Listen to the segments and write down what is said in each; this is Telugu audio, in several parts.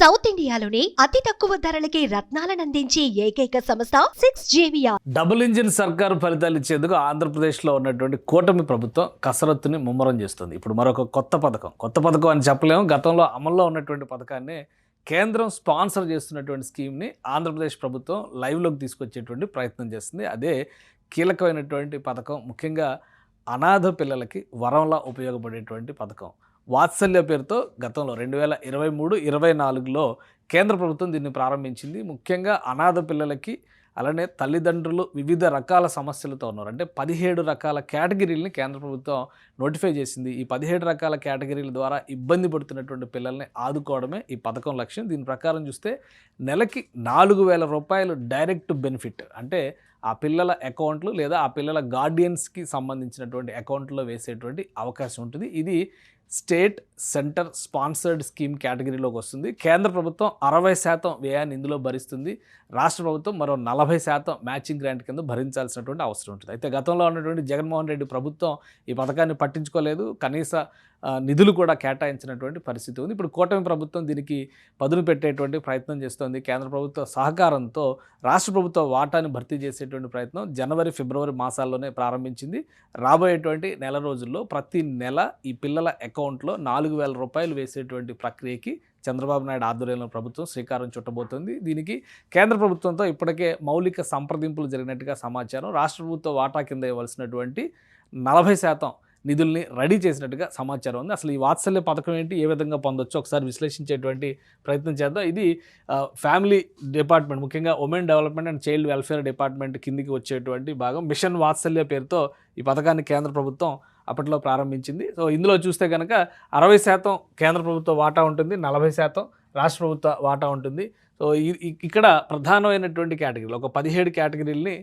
సౌత్ ఇండియాలోని అతి తక్కువ ధరలకి రత్నాలనందించే ఏకైక సంస్థ 6JVR. డబుల్ ఇంజిన్ సర్కారు ఫలితాలు ఇచ్చేందుకు ఆంధ్రప్రదేశ్లో ఉన్నటువంటి కూటమి ప్రభుత్వం కసరత్తుని ముమ్మరం చేస్తుంది. ఇప్పుడు మరొక కొత్త పథకం అని చెప్పలేము. గతంలో అమల్లో ఉన్నటువంటి పథకాన్ని కేంద్రం స్పాన్సర్ చేస్తున్నటువంటి స్కీమ్ని ఆంధ్రప్రదేశ్ ప్రభుత్వం లైవ్లోకి తీసుకొచ్చేటువంటి ప్రయత్నం చేస్తుంది. అదే కీలకమైనటువంటి పథకం. ముఖ్యంగా అనాథ పిల్లలకి వరంలా ఉపయోగపడేటువంటి పథకం. వాత్సల్య పేరుతో గతంలో 2023-24లో కేంద్ర ప్రభుత్వం దీన్ని ప్రారంభించింది. ముఖ్యంగా అనాథ పిల్లలకి అలానే తల్లిదండ్రులు వివిధ రకాల సమస్యలతో ఉన్నారు. అంటే 17 రకాల కేటగిరీలని కేంద్ర ప్రభుత్వం నోటిఫై చేసింది. ఈ 17 రకాల కేటగిరీల ద్వారా ఇబ్బంది పడుతున్నటువంటి పిల్లల్ని ఆదుకోవడమే ఈ పథకం లక్ష్యం. దీని ప్రకారం చూస్తే నెలకి 4,000 రూపాయలు డైరెక్ట్ బెనిఫిట్, అంటే ఆ పిల్లల అకౌంట్లు లేదా ఆ పిల్లల గార్డియన్స్కి సంబంధించినటువంటి అకౌంట్లో వేసేటువంటి అవకాశం ఉంటుంది. ఇది స్టేట్ సెంటర్ స్పాన్సర్డ్ స్కీమ్ కేటగిరీలోకి వస్తుంది. కేంద్ర ప్రభుత్వం 60% వ్యయాన్ని ఇందులో భరిస్తుంది. రాష్ట్ర ప్రభుత్వం మరో 40% మ్యాచింగ్ గ్రాంట్ కింద భరించాల్సినటువంటి అవసరం ఉంటుంది. అయితే గతంలో ఉన్నటువంటి జగన్మోహన్ రెడ్డి ప్రభుత్వం ఈ పథకాన్ని పట్టించుకోలేదు. కనీస నిధులు కూడా కేటాయించినటువంటి పరిస్థితి ఉంది. ఇప్పుడు కూటమి ప్రభుత్వం దీనికి పదును పెట్టేటువంటి ప్రయత్నం చేస్తోంది. కేంద్ర ప్రభుత్వ సహకారంతో రాష్ట్ర ప్రభుత్వ వాటాను భర్తీ చేసేటువంటి ప్రయత్నం జనవరి, ఫిబ్రవరి మాసాల్లోనే ప్రారంభించింది. రాబోయేటువంటి నెల రోజుల్లో ప్రతి నెల ఈ పిల్లల అకౌంట్లో 4,000 రూపాయలు వేసేటువంటి ప్రక్రియకి చంద్రబాబు నాయుడు ఆధ్వర్యంలో ప్రభుత్వం శ్రీకారం చుట్టబోతుంది. దీనికి కేంద్ర ప్రభుత్వంతో ఇప్పటికే మౌలిక సంప్రదింపులు జరిగినట్టుగా సమాచారం. రాష్ట్ర ప్రభుత్వ వాటా కింద ఇవ్వాల్సినటువంటి 40% నిధుల్ని రెడీ చేసినట్టుగా సమాచారం ఉంది. అసలు ఈ వాత్సల్య పథకం ఏంటి, ఏ విధంగా పొందొచ్చు ఒకసారి విశ్లేషించేటువంటి ప్రయత్నం చేద్దాం. ఇది ఫ్యామిలీ డిపార్ట్మెంట్, ముఖ్యంగా women development and child welfare department కిందికి వచ్చేటువంటి భాగం. మిషన్ వాత్సల్య పేరుతో ఈ పథకాన్ని కేంద్ర ప్రభుత్వం అప్పట్లో ప్రారంభించింది. సో ఇందులో చూస్తే కనుక 60% కేంద్ర ప్రభుత్వ వాటా ఉంటుంది, 40% రాష్ట్ర ప్రభుత్వ వాటా ఉంటుంది. సో ఇక్కడ ప్రధానమైనటువంటి కేటగిరీలు ఒక 17 కేటగిరీలని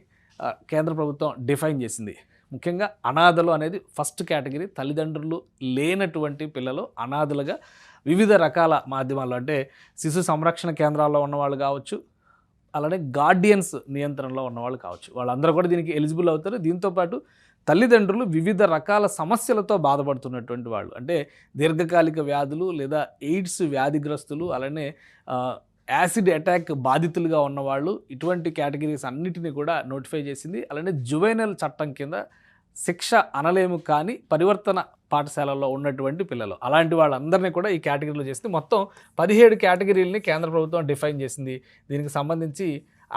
కేంద్ర ప్రభుత్వం డిఫైన్ చేసింది. ముఖ్యంగా అనాథలు అనేది ఫస్ట్ కేటగిరీ. తల్లిదండ్రులు లేనటువంటి పిల్లలు అనాథలుగా వివిధ రకాల మాధ్యమాల్లో, అంటే శిశు సంరక్షణ కేంద్రాల్లో ఉన్నవాళ్ళు కావచ్చు, అలానే గార్డియన్స్ నియంత్రణలో ఉన్నవాళ్ళు కావచ్చు, వాళ్ళందరూ కూడా దీనికి ఎలిజిబుల్ అవుతారు. దీంతోపాటు తల్లిదండ్రులు వివిధ రకాల సమస్యలతో బాధపడుతున్నటువంటి వాళ్ళు, అంటే దీర్ఘకాలిక వ్యాధులు లేదా ఎయిడ్స్ వ్యాధిగ్రస్తులు, అలానే యాసిడ్ అటాక్ బాధితులుగా ఉన్నవాళ్ళు, ఇటువంటి కేటగిరీస్ అన్నిటినీ కూడా నోటిఫై చేసింది. అలానే జువైనల్ చట్టం కింద శిక్ష అనలేము కానీ పరివర్తన పాఠశాలల్లో ఉన్నటువంటి పిల్లలు, అలాంటి వాళ్ళందరినీ కూడా ఈ కేటగిరీలో చేసింది. మొత్తం 17 కేటగిరీలని కేంద్ర ప్రభుత్వం డిఫైన్ చేసింది. దీనికి సంబంధించి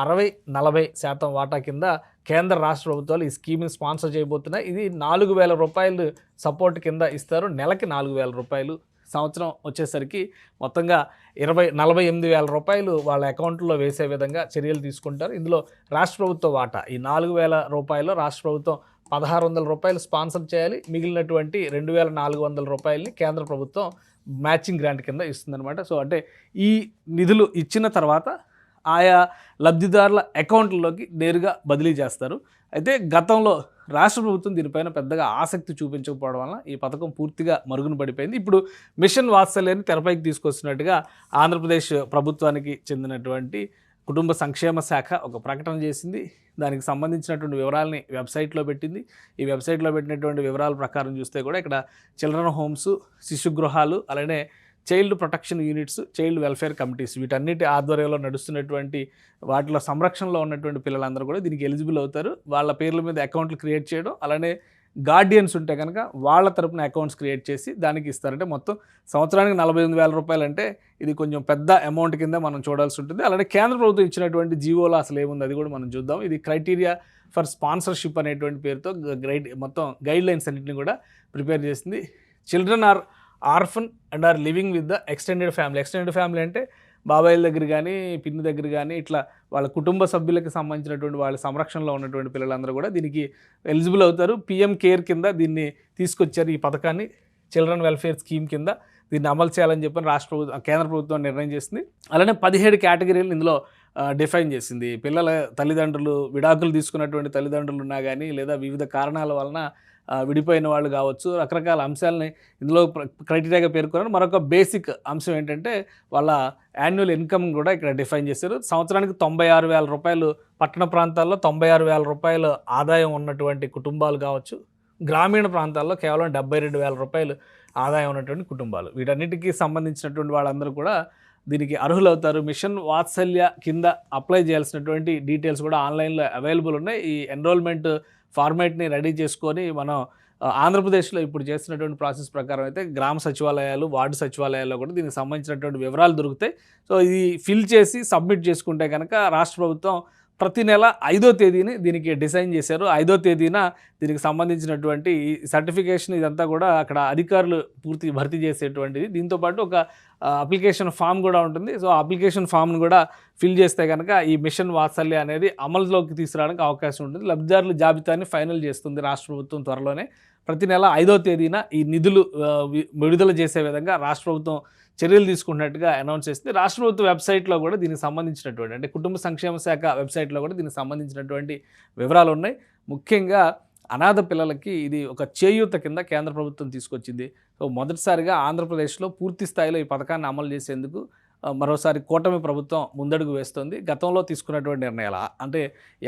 60-40% వాటా కింద కేంద్ర రాష్ట్ర ప్రభుత్వాలు ఈ స్కీమ్ని స్పాన్సర్ చేయబోతున్నాయి. ఇది 4,000 రూపాయలు సపోర్ట్ కింద ఇస్తారు. నెలకి 4,000 రూపాయలు. సంవత్సరం వచ్చేసరికి మొత్తంగా 48,000 రూపాయలు వాళ్ళ అకౌంట్లో వేసే విధంగా చర్యలు తీసుకుంటారు. ఇందులో రాష్ట్ర ప్రభుత్వ వాటా ఈ 4,000 రూపాయలు రాష్ట్ర ప్రభుత్వం 1,600 రూపాయలు స్పాన్సర్ చేయాలి. మిగిలినటువంటి 2,400 రూపాయలని కేంద్ర ప్రభుత్వం మ్యాచింగ్ గ్రాంట్ కింద ఇస్తుందన్నమాట. సో అంటే ఈ నిధులు ఇచ్చిన తర్వాత ఆయా లబ్ధిదారుల అకౌంట్లలోకి నేరుగా బదిలీ చేస్తారు. అయితే గతంలో రాష్ట్ర ప్రభుత్వం దీనిపైన పెద్దగా ఆసక్తి చూపించకపోవడం వలన ఈ పథకం పూర్తిగా మరుగున పడిపోయింది. ఇప్పుడు మిషన్ వాత్సల్యాన్ని తెరపైకి తీసుకొస్తున్నట్టుగా ఆంధ్రప్రదేశ్ ప్రభుత్వానికి చెందినటువంటి కుటుంబ సంక్షేమ శాఖ ఒక ప్రకటన చేసింది. దానికి సంబంధించినటువంటి వివరాలని వెబ్సైట్లో పెట్టింది. ఈ వెబ్సైట్లో పెట్టినటువంటి వివరాల ప్రకారం చూస్తే కూడా ఇక్కడ చిల్డ్రన్ హోమ్స్, శిశు గృహాలు, అలానే child protection units, child welfare committees, వీటన్నిటి ఆధ్వర్యంలో నడుస్తున్నటువంటి వాటిలో సంరక్షణలో ఉన్నటువంటి పిల్లలందరూ కూడా దీనికి ఎలిజిబుల్ అవుతారు. వాళ్ళ పేర్ల మీద అకౌంట్లు క్రియేట్ చేయడం, అలానే గార్డియన్స్ ఉంటే కనుక వాళ్ళ తరపున అకౌంట్స్ క్రియేట్ చేసి దానికి ఇస్తారంటే మొత్తం సంవత్సరానికి 48,000 రూపాయలు. అంటే ఇది కొంచెం పెద్ద అమౌంట్ కింద మనం చూడాల్సి ఉంటుంది. అలానే కేంద్ర ప్రభుత్వం ఇచ్చినటువంటి జీవోలో అసలు ఏముంది అది కూడా మనం చూద్దాం. ఇది క్రైటీరియా ఫర్ స్పాన్సర్షిప్ అనేటువంటి పేరుతో మొత్తం గైడ్ లైన్స్ అన్నింటినీ కూడా ప్రిపేర్ చేసింది. Children are orphan and are living with the extended family. Extended family అంటే బాబాయిల దగ్గర కానీ, పిన్ని దగ్గర కానీ, ఇట్లా వాళ్ళ కుటుంబ సభ్యులకి సంబంధించినటువంటి వాళ్ళ సంరక్షణలో ఉన్నటువంటి పిల్లలందరూ కూడా దీనికి ఎలిజిబుల్ అవుతారు. పిఎం కేర్ కింద దీన్ని తీసుకొచ్చారు. ఈ పథకాన్ని చిల్డ్రన్ వెల్ఫేర్ స్కీమ్ కింద దీన్ని అమలు చేయాలని చెప్పని కేంద్ర ప్రభుత్వం నిర్ణయం చేసింది. అలానే 17 కేటగిరీలు ఇందులో డిఫైన్ చేసింది. పిల్లల తల్లిదండ్రులు, విడాకులు తీసుకున్నటువంటి తల్లిదండ్రులు ఉన్నా కానీ, లేదా వివిధ కారణాల వలన విడిపోయిన వాళ్ళు కావచ్చు, రకరకాల అంశాలని ఇందులో క్రైటీరియాగా పేర్కొన్నారు. మరొక బేసిక్ అంశం ఏంటంటే వాళ్ళ యాన్యువల్ ఇన్కమ్ కూడా ఇక్కడ డిఫైన్ చేశారు. సంవత్సరానికి 96,000 రూపాయలు, పట్టణ ప్రాంతాల్లో 96,000 రూపాయలు ఆదాయం ఉన్నటువంటి కుటుంబాలు కావచ్చు, గ్రామీణ ప్రాంతాల్లో కేవలం 72,000 రూపాయలు ఆదాయం ఉన్నటువంటి కుటుంబాలు, వీటన్నిటికీ సంబంధించినటువంటి వాళ్ళందరూ కూడా దీనికి అర్హులవుతారు. మిషన్ వాత్సల్య కింద అప్లై చేయాల్సినటువంటి డీటెయిల్స్ కూడా ఆన్లైన్లో అవైలబుల్ ఉన్నాయి. ఈ ఎన్రోల్మెంట్ ఫార్మాట్ని రెడీ చేసుకొని మనం ఆంధ్రప్రదేశ్లో ఇప్పుడు చేస్తున్నటువంటి ప్రాసెస్ ప్రకారం అయితే గ్రామ సచివాలయాలు, వార్డు సచివాలయాల్లో కూడా దీనికి సంబంధించినటువంటి వివరాలు దొరుకుతాయి. సో ఇది ఫిల్ చేసి సబ్మిట్ చేసుకుంటే కనుక రాష్ట్ర ప్రభుత్వం ప్రతి నెల 5వ తేదీని దీనికి డిజైన్ చేశారు. 5వ తేదీన దీనికి సంబంధించినటువంటి సర్టిఫికేషన్ ఇదంతా కూడా అక్కడ అధికారులు పూర్తి భర్తీ చేసేటువంటిది. దీంతోపాటు ఒక అప్లికేషన్ ఫామ్ కూడా ఉంటుంది. సో అప్లికేషన్ ఫామ్ను కూడా ఫిల్ చేస్తే కనుక ఈ మిషన్ వాత్సల్య అనేది అమలులోకి తీసుకురావడానికి అవకాశం ఉంటుంది. లబ్ధిదారుల జాబితాని ఫైనల్ చేస్తుంది రాష్ట్ర ప్రభుత్వం త్వరలోనే. ప్రతి నెల 5వ తేదీన ఈ నిధులు విడుదల చేసే విధంగా రాష్ట్ర ప్రభుత్వం చర్యలు తీసుకున్నట్టుగా అనౌన్స్ చేస్తుంది. రాష్ట్ర ప్రభుత్వ వెబ్సైట్లో కూడా దీనికి సంబంధించినటువంటి అంటే కుటుంబ సంక్షేమ శాఖ వెబ్సైట్లో కూడా దీనికి సంబంధించినటువంటి వివరాలు ఉన్నాయి. ముఖ్యంగా అనాథ పిల్లలకి ఇది ఒక చేయూత కింద కేంద్ర ప్రభుత్వం తీసుకొచ్చింది. సో మొదటిసారిగా ఆంధ్రప్రదేశ్లో పూర్తి స్థాయిలో ఈ పథకాన్ని అమలు చేసేందుకు మరోసారి కూటమి ప్రభుత్వం ముందడుగు వేస్తుంది. గతంలో తీసుకున్నటువంటి నిర్ణయాలు అంటే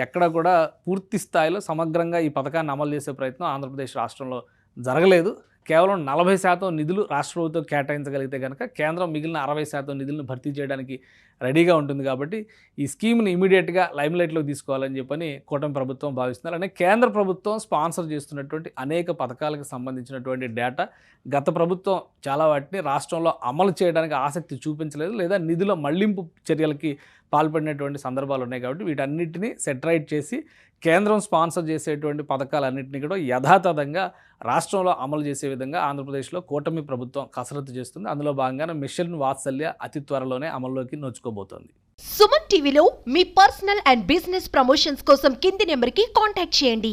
ఎక్కడ కూడా పూర్తి స్థాయిలో సమగ్రంగా ఈ పథకాన్ని అమలు చేసే ప్రయత్నం ఆంధ్రప్రదేశ్ రాష్ట్రంలో జరగలేదు. కేవలం 40% నిధులు రాష్ట్ర ప్రభుత్వం కేటాయించగలిగితే కనుక కేంద్రం మిగిలిన 60% నిధులను భర్తీ చేయడానికి రెడీగా ఉంటుంది. కాబట్టి ఈ స్కీమ్ని ఇమీడియట్గా లైమ్లైట్లోకి తీసుకోవాలని చెప్పని కూటమి ప్రభుత్వం భావిస్తున్నారు. అంటే కేంద్ర ప్రభుత్వం స్పాన్సర్ చేస్తున్నటువంటి అనేక పథకాలకు సంబంధించినటువంటి డేటా గత ప్రభుత్వం చాలా వాటిని రాష్ట్రంలో అమలు చేయడానికి ఆసక్తి చూపించలేదు, లేదా నిధుల మళ్లింపు చర్యలకి పాల్పడినటువంటి సందర్భాలు ఉన్నాయి. కాబట్టి వీటన్నిటిని సెటరైట్ చేసి కేంద్రం స్పాన్సర్ చేసేటువంటి పథకాలన్నింటినీ కూడా యథాతథంగా రాష్ట్రంలో అమలు చేసే విధంగా ఆంధ్రప్రదేశ్లో కూటమి ప్రభుత్వం కసరత్తు చేస్తుంది. అందులో భాగంగానే మిషన్ వాత్సల్య అతి త్వరలోనే అమల్లోకి నోచుకోబోతోంది. సుమన్ టీవీలో మీ పర్సనల్ అండ్ బిజినెస్ ప్రమోషన్స్ కోసం కింది నెంబర్కి కాంటాక్ట్ చేయండి.